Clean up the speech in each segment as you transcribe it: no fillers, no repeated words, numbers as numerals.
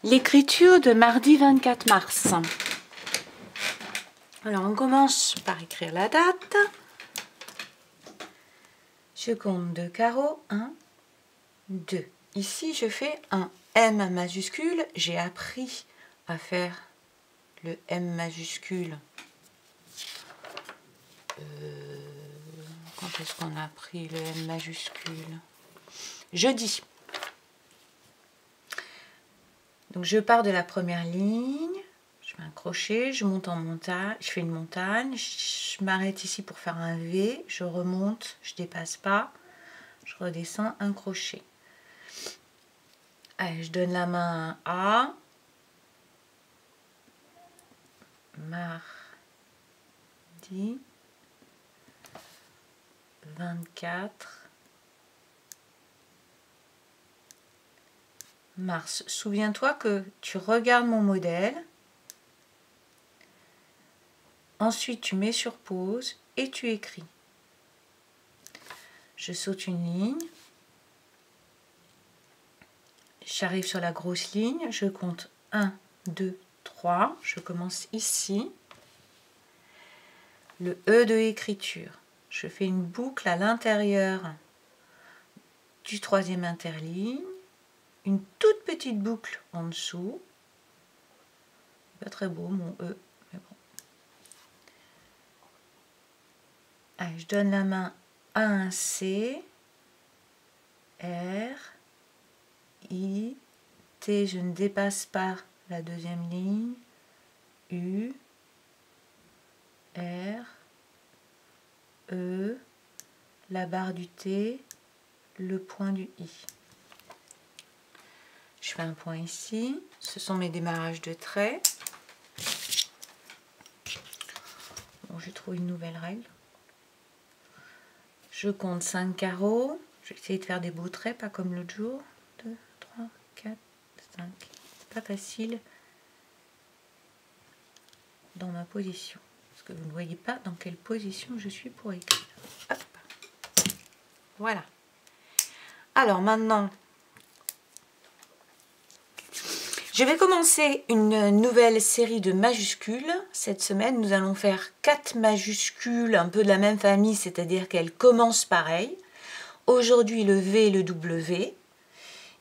L'écriture de mardi 24 mars. Alors on commence par écrire la date. Je compte 2 carreaux, 1, 2. Ici je fais un M majuscule. J'ai appris à faire le M majuscule. Quand est-ce qu'on a appris le M majuscule? Jeudi. Donc je pars de la première ligne, je fais un crochet, je monte en montagne, je fais une montagne, je m'arrête ici pour faire un V, je remonte, je dépasse pas, je redescends un crochet. Allez, je donne la main à A, mardi 24 mars. Souviens-toi que tu regardes mon modèle, ensuite tu mets sur pause et tu écris. Je saute une ligne, j'arrive sur la grosse ligne, je compte 1, 2, 3, je commence ici, le E de écriture. Je fais une boucle à l'intérieur du troisième interligne, une toute petite boucle en dessous. Pas très beau mon E, mais bon. Allez, je donne la main à un C, R, I, T, je ne dépasse pas la deuxième ligne, U, R, E, la barre du T, le point du I. Je fais un point ici, ce sont mes démarrages de traits. Bon, j'ai trouvé une nouvelle règle. Je compte 5 carreaux, je vais essayer de faire des beaux traits, pas comme l'autre jour. 2, 3, 4, 5. Pas facile dans ma position, parce que vous ne voyez pas dans quelle position je suis pour écrire. Hop. Voilà. Alors maintenant, je vais commencer une nouvelle série de majuscules. Cette semaine, nous allons faire 4 majuscules un peu de la même famille, c'est-à-dire qu'elles commencent pareil. Aujourd'hui, le V et le W.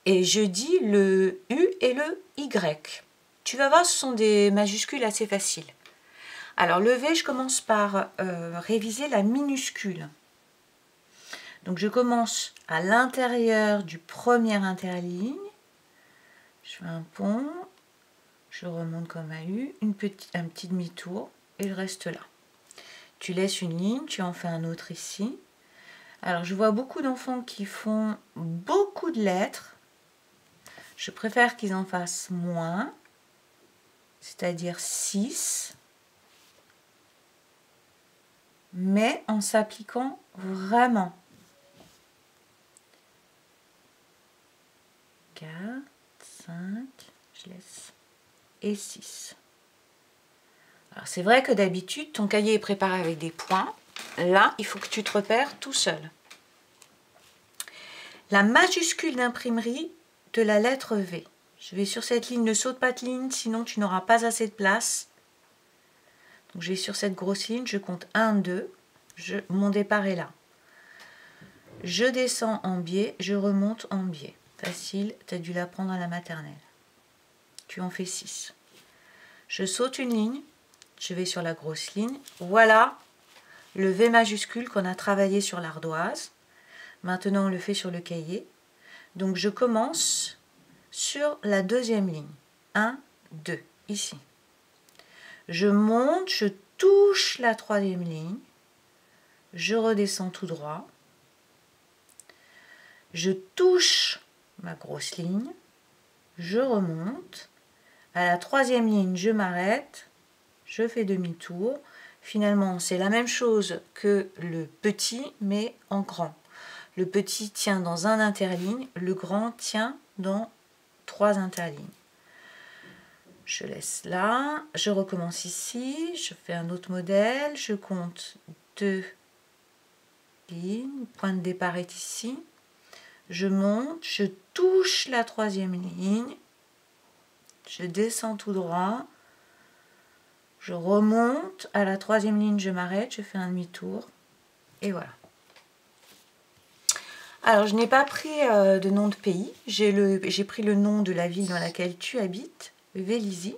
Et jeudi, le U et le Y. Tu vas voir, ce sont des majuscules assez faciles. Alors, le V, je commence par réviser la minuscule. Donc, je commence à l'intérieur du premier interligne. Je fais un pont, je remonte comme un U, un petit demi-tour et je reste là. Tu laisses une ligne, tu en fais un autre ici. Alors je vois beaucoup d'enfants qui font beaucoup de lettres. Je préfère qu'ils en fassent moins, c'est-à-dire 6, mais en s'appliquant vraiment. 4, 5, je laisse, et 6. Alors c'est vrai que d'habitude, ton cahier est préparé avec des points. Là, il faut que tu te repères tout seul. La majuscule d'imprimerie de la lettre V. Je vais sur cette ligne, ne saute pas de ligne, sinon tu n'auras pas assez de place. Donc je vais sur cette grosse ligne, je compte 1, 2, mon départ est là. Je descends en biais, je remonte en biais. Facile, tu as dû l'apprendre à la maternelle. Tu en fais 6. Je saute une ligne, je vais sur la grosse ligne. Voilà le V majuscule qu'on a travaillé sur l'ardoise. Maintenant, on le fait sur le cahier. Donc, je commence sur la deuxième ligne. 1, 2, ici. Je monte, je touche la troisième ligne. Je redescends tout droit. Je touche ma grosse ligne. Je remonte. À la troisième ligne, je m'arrête. Je fais demi-tour. Finalement, c'est la même chose que le petit, mais en grand. Le petit tient dans un interligne, le grand tient dans 3 interlignes. Je laisse là, je recommence ici, je fais un autre modèle, je compte 2 lignes, point de départ est ici. Je monte, je touche la troisième ligne, je descends tout droit, je remonte, à la troisième ligne je m'arrête, je fais un demi-tour, et voilà. Alors je n'ai pas pris de nom de pays, j'ai pris le nom de la ville dans laquelle tu habites, Vélizy,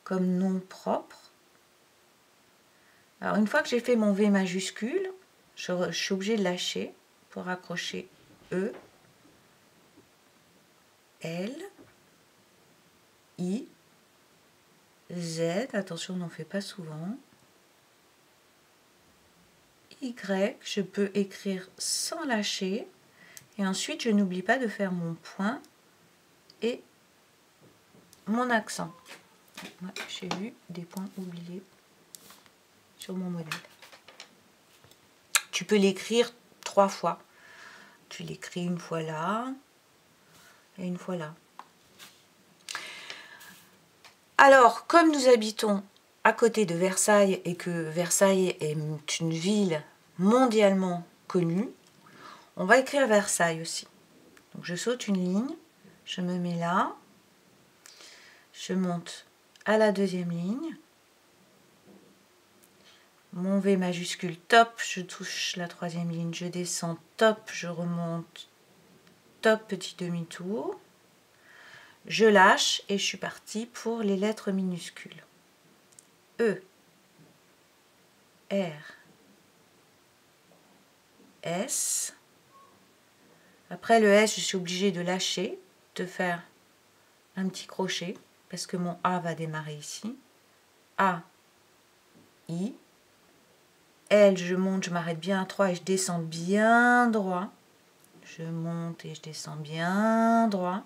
comme nom propre. Alors une fois que j'ai fait mon V majuscule, je suis obligée de lâcher pour accrocher E, L, I, Z, attention on n'en fait pas souvent, Y, je peux écrire sans lâcher, et ensuite je n'oublie pas de faire mon point et mon accent. Ouais, j'ai eu des points oubliés sur mon modèle. Tu peux l'écrire 3 fois. Tu l'écris une fois là et une fois là. Alors, comme nous habitons à côté de Versailles et que Versailles est une ville mondialement connue, on va écrire Versailles aussi. Donc je saute une ligne, je me mets là, je monte à la deuxième ligne, mon V majuscule top, je touche la troisième ligne, je descends top, je remonte top, petit demi-tour, je lâche et je suis partie pour les lettres minuscules. E, R, S. Après le S, je suis obligée de lâcher, de faire un petit crochet, parce que mon A va démarrer ici. A, I. L, je monte, je m'arrête bien à 3 et je descends bien droit. Je monte et je descends bien droit.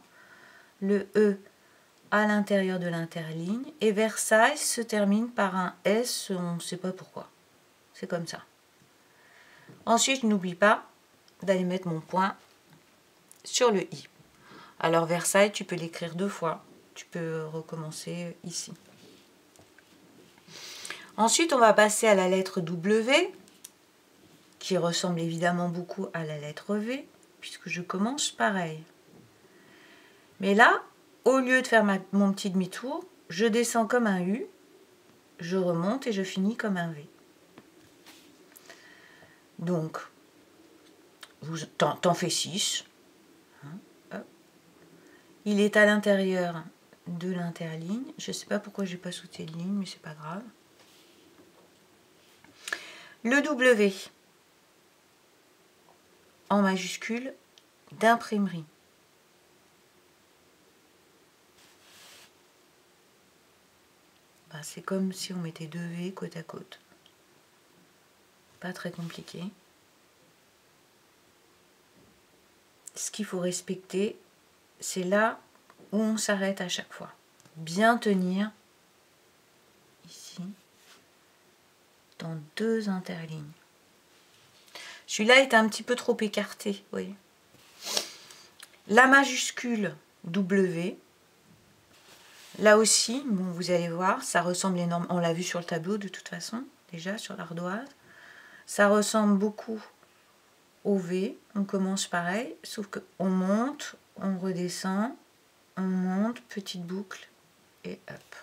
Le E à l'intérieur de l'interligne. Et Versailles se termine par un S, on ne sait pas pourquoi. C'est comme ça. Ensuite, je n'oublie pas d'aller mettre mon point sur le I. Alors Versailles, tu peux l'écrire 2 fois. Tu peux recommencer ici. Ensuite, on va passer à la lettre W, qui ressemble évidemment beaucoup à la lettre V, puisque je commence pareil. Mais là, au lieu de faire mon petit demi-tour, je descends comme un U, je remonte et je finis comme un V. Donc, t'en fais 6. Il est à l'intérieur de l'interligne. Je ne sais pas pourquoi je n'ai pas sauté de ligne, mais c'est pas grave. Le W en majuscule d'imprimerie. Ben, c'est comme si on mettait 2 V côte à côte. Pas très compliqué. Ce qu'il faut respecter, c'est là où on s'arrête à chaque fois. Bien tenir ici dans 2 interlignes. Celui-là est un petit peu trop écarté, vous voyez. La majuscule W, là aussi, bon, vous allez voir, ça ressemble énormément, on l'a vu sur le tableau de toute façon, déjà sur l'ardoise. Ça ressemble beaucoup au V, on commence pareil, sauf qu'on monte, on redescend, on monte, petite boucle, et hop.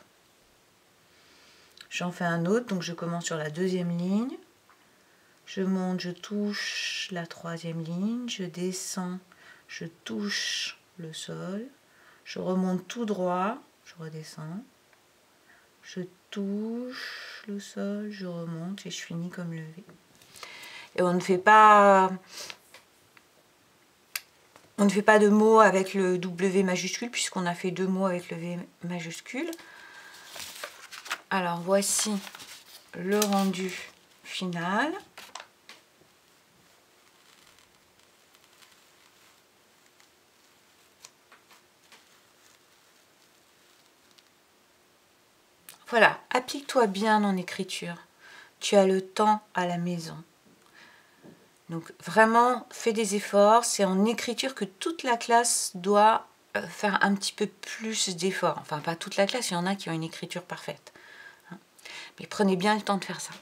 J'en fais un autre, donc je commence sur la deuxième ligne, je monte, je touche la troisième ligne, je descends, je touche le sol, je remonte tout droit, je redescends, je touche le sol, je remonte et je finis comme le V. Et on ne fait pas de mots avec le W majuscule puisqu'on a fait 2 mots avec le V majuscule. Alors voici le rendu final. Voilà, applique-toi bien en écriture. Tu as le temps à la maison. Donc vraiment, fais des efforts. C'est en écriture que toute la classe doit faire un petit peu plus d'efforts. Enfin, pas toute la classe, il y en a qui ont une écriture parfaite. Mais prenez bien le temps de faire ça.